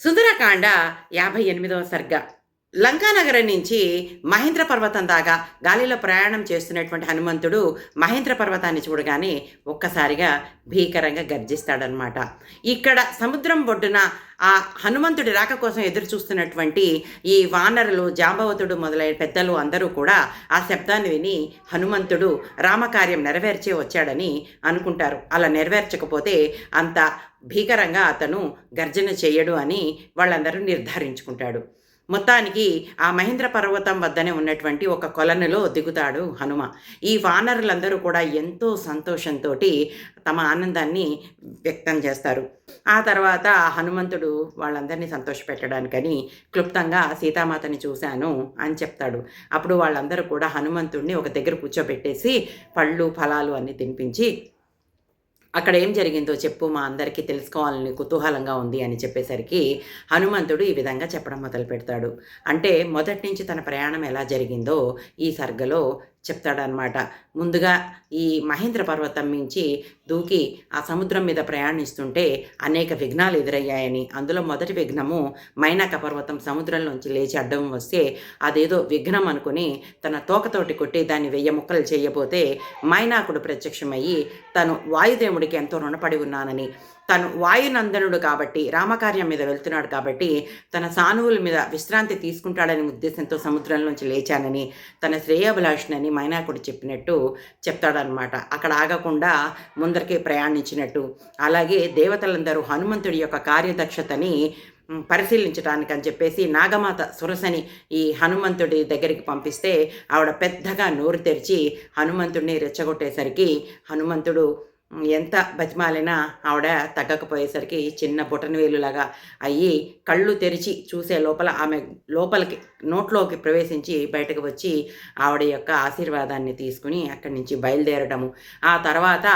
సుందరకాండ 58వ సర్గ. లంకానగరం నుంచి మహేంద్ర పర్వతం దాకా గాలిలో ప్రయాణం చేస్తున్నటువంటి హనుమంతుడు మహేంద్ర పర్వతాన్ని చూడగానే ఒక్కసారిగా భీకరంగా గర్జిస్తాడనమాట. ఇక్కడ సముద్రం ఒడ్డున ఆ హనుమంతుడి రాక కోసం ఎదురు చూస్తున్నటువంటి ఈ వానరులు, జాంబవతుడు మొదలైన పెద్దలు అందరూ కూడా ఆ శబ్దాన్ని విని హనుమంతుడు రామకార్యం నెరవేర్చే వచ్చాడని అనుకుంటారు. అలా నెరవేర్చకపోతే అంత భీకరంగా అతను గర్జన చెయ్యడు అని వాళ్ళందరూ నిర్ధారించుకుంటాడు. మొత్తానికి ఆ మహేంద్ర పర్వతం వద్దనే ఉన్నటువంటి ఒక కొలనులో దిగుతాడు హనుమ. ఈ వానరులందరూ కూడా ఎంతో సంతోషంతో తమ ఆనందాన్ని వ్యక్తం చేస్తారు. ఆ తర్వాత హనుమంతుడు వాళ్ళందరినీ సంతోషపెట్టడానికని క్లుప్తంగా సీతామాతని చూశాను అని చెప్తాడు. అప్పుడు వాళ్ళందరూ కూడా హనుమంతుడిని ఒక దగ్గర కూర్చోబెట్టేసి పళ్ళు ఫలాలు అన్నీ తినిపించి, అక్కడ ఏం జరిగిందో చెప్పు, మా అందరికీ తెలుసుకోవాలని కుతూహలంగా ఉంది అని చెప్పేసరికి హనుమంతుడు ఈ విధంగా చెప్పడం మొదలు పెడతాడు. అంటే మొదటి నుంచి తన ప్రయాణం ఎలా జరిగిందో ఈ సర్గలో చెప్తాడనమాట. ముందుగా ఈ మహేంద్ర పర్వతం నుంచి దూకి ఆ సముద్రం మీద ప్రయాణిస్తుంటే అనేక విఘ్నాలు ఎదురయ్యాయని, అందులో మొదటి విఘ్నము మైనాక పర్వతం సముద్రంలోంచి లేచి అడ్డం వస్తే అదేదో విఘ్నం అనుకుని తన తోకతోటి కొట్టి దాన్ని 1000 ముక్కలు చేయబోతే మైనాకుడు ప్రత్యక్షమయ్యి తను వాయుదేవుడికి ఎంతో రుణపడి ఉన్నానని, తను వాయునందనుడు కాబట్టి రామకార్యం మీద వెళ్తున్నాడు కాబట్టి తన సానువుల మీద విశ్రాంతి తీసుకుంటాడనే ఉద్దేశంతో సముద్రంలోంచి లేచానని, తన శ్రేయాభిలాషునని మైనాకుడు చెప్పినట్టు చెప్తాడనమాట. అక్కడ ఆగకుండా ముందరికి ప్రయాణించినట్టు, అలాగే దేవతలందరూ హనుమంతుడి యొక్క కార్యదక్షతని పరిశీలించడానికి అని చెప్పేసి నాగమాత సురసని ఈ హనుమంతుడి దగ్గరికి పంపిస్తే ఆవిడ పెద్దగా నోరు తెరిచి హనుమంతుడిని రెచ్చగొట్టేసరికి హనుమంతుడు ఎంత బతిమాలినా ఆవిడ తగ్గకపోయేసరికి చిన్న బొటనవేలులాగా అయ్యి కళ్ళు తెరిచి చూసే లోపల ఆమె లోపలికి నోట్లోకి ప్రవేశించి బయటకు వచ్చి ఆవిడ యొక్క ఆశీర్వాదాన్ని తీసుకుని అక్కడి నుంచి బయలుదేరడము. ఆ తర్వాత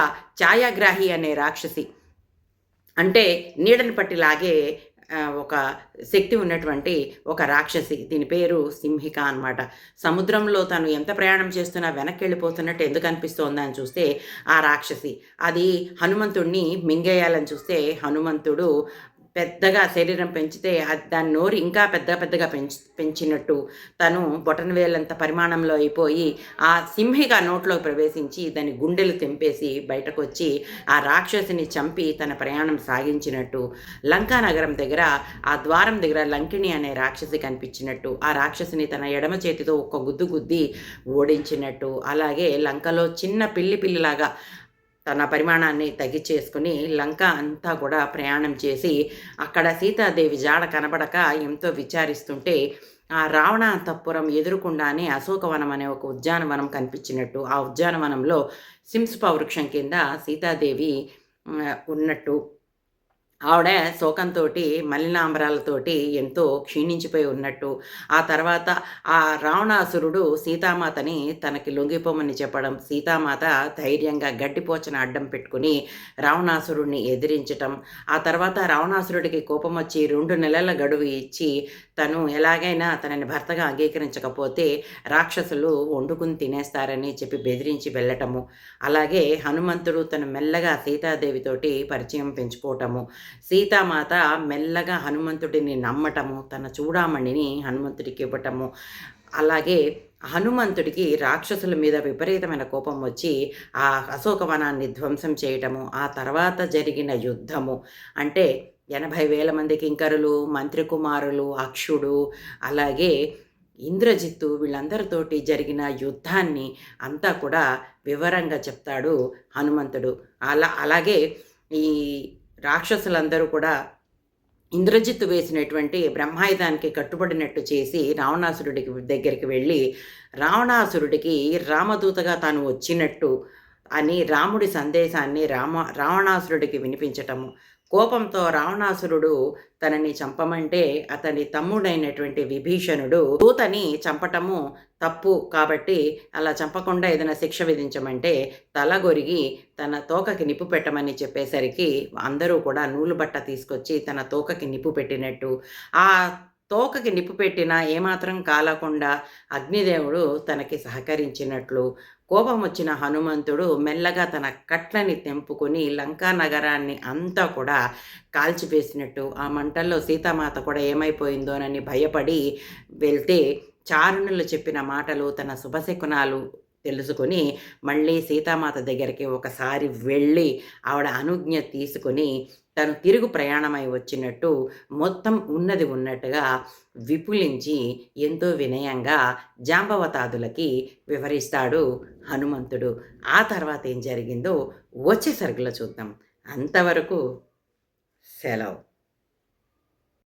ఛాయాగ్రాహి అనే రాక్షసి, అంటే నీడని పట్టి లాగే ఒక శక్తి ఉన్నటువంటి ఒక రాక్షసి, దీని పేరు సింహిక అనమాట. సముద్రంలో తను ఎంత ప్రయాణం చేస్తున్నా వెనక్కి వెళ్ళిపోతున్నట్టు ఎందుకు అనిపిస్తోందా అని చూస్తే ఆ రాక్షసి అది హనుమంతుడిని మింగేయాలని చూస్తే హనుమంతుడు పెద్దగా శరీరం పెంచితే దాని నోరు ఇంకా పెద్దగా పెంచినట్టు తను బొటనవేలంత పరిమాణంలో అయిపోయి ఆ సింహిక నోట్లోకి ప్రవేశించి దాని గుండెలు తెంపేసి బయటకు వచ్చి ఆ రాక్షసిని చంపి తన ప్రయాణం సాగించినట్టు, లంకా నగరం దగ్గర ఆ ద్వారం దగ్గర లంకిణి అనే రాక్షసి కనిపించినట్టు, ఆ రాక్షసిని తన ఎడమ చేతితో ఒక్క గుద్దు గుద్ది ఓడించినట్టు, అలాగే లంకలో చిన్న పిల్లిలాగా తన పరిమాణాన్ని తగ్గించేసుకుని లంక అంతా కూడా ప్రయాణం చేసి అక్కడ సీతాదేవి జాడ కనబడక ఎంతో విచారిస్తుంటే ఆ రావణాంతఃపురం ఎదురుకుండానే అశోకవనం అనే ఒక ఉద్యానవనం కనిపించినట్టు, ఆ ఉద్యానవనంలో సింసుప వృక్షం కింద సీతాదేవి ఉన్నట్టు, ఆవిడ శోకంతో మలినాంబరాలతోటి ఎంతో క్షీణించిపోయి ఉన్నట్టు, ఆ తర్వాత ఆ రావణాసురుడు సీతామాతని తనకి లొంగిపోమని చెప్పడం, సీతామాత ధైర్యంగా గడ్డిపోచన అడ్డం పెట్టుకుని రావణాసురుడిని ఎదిరించటం, ఆ తర్వాత రావణాసురుడికి కోపం వచ్చి 2 నెలల గడువు ఇచ్చి తను ఎలాగైనా తనని భర్తగా అంగీకరించకపోతే రాక్షసులు వండుకుని తినేస్తారని చెప్పి బెదిరించి వెళ్ళటము, అలాగే హనుమంతుడు తను మెల్లగా సీతాదేవితోటి పరిచయం పెంచుకోవటము, సీతామాత మెల్లగా హనుమంతుడిని నమ్మటము, తన చూడామణిని హనుమంతుడికి ఇవ్వటము, అలాగే హనుమంతుడికి రాక్షసుల మీద విపరీతమైన కోపం వచ్చి ఆ అశోకవనాన్ని ధ్వంసం చేయటము, ఆ తర్వాత జరిగిన యుద్ధము, అంటే 80,000 మంది కింకరులు, మంత్రి కుమారులు, అక్షుడు, అలాగే ఇంద్రజిత్తు వీళ్ళందరితోటి జరిగిన యుద్ధాన్ని అంతా కూడా వివరంగా చెప్తాడు హనుమంతుడు. అలాగే ఈ రాక్షసులందరూ కూడా ఇంద్రజిత్తు వేసినటువంటి బ్రహ్మాయుధానికి కట్టుబడినట్టు చేసి రావణాసురుడికి దగ్గరికి వెళ్ళి రావణాసురుడికి రామదూతగా తాను వచ్చినట్టు అని రాముడి సందేశాన్ని రావణాసురుడికి వినిపించటము, కోపంతో రావణాసురుడు తనని చంపమంటే అతని తమ్ముడైనటువంటి విభీషణుడు దూతని చంపటము తప్పు కాబట్టి అలా చంపకుండా ఏదైనా శిక్ష విధించమంటే తలగొరిగి తన తోకకి నిప్పు పెట్టమని చెప్పేసరికి అందరూ కూడా నూలు బట్ట తీసుకొచ్చి తన తోకకి నిప్పు పెట్టినట్టు, ఆ తోకకి నిప్పు పెట్టినా ఏమాత్రం కాలకుండా అగ్నిదేవుడు తనకి సహకరించినట్లు, కోపం వచ్చిన హనుమంతుడు మెల్లగా తన కట్లని తెంపుకొని లంకా నగరాన్ని అంతా కూడా కాల్చివేసినట్టు, ఆ మంటల్లో సీతామాత కూడా ఏమైపోయిందోనని భయపడి వెళ్తే, చారణులు చెప్పిన మాటలు, తన శుభశకునాలు తెలుసుకొని, మళ్ళీ సీతామాత దగ్గరికి ఒకసారి వెళ్ళి, ఆవిడ అనుజ్ఞ తీసుకొని, తను తిరుగు ప్రయాణమై వచ్చినట్టు మొత్తం ఉన్నది ఉన్నట్టుగా విపులించి, ఎంతో వినయంగా జాంబవతాదులకి వివరిస్తాడు హనుమంతుడు. ఆ తర్వాత ఏం జరిగిందో వచ్చే సరుకులో చూద్దాం. అంతవరకు సెలవు.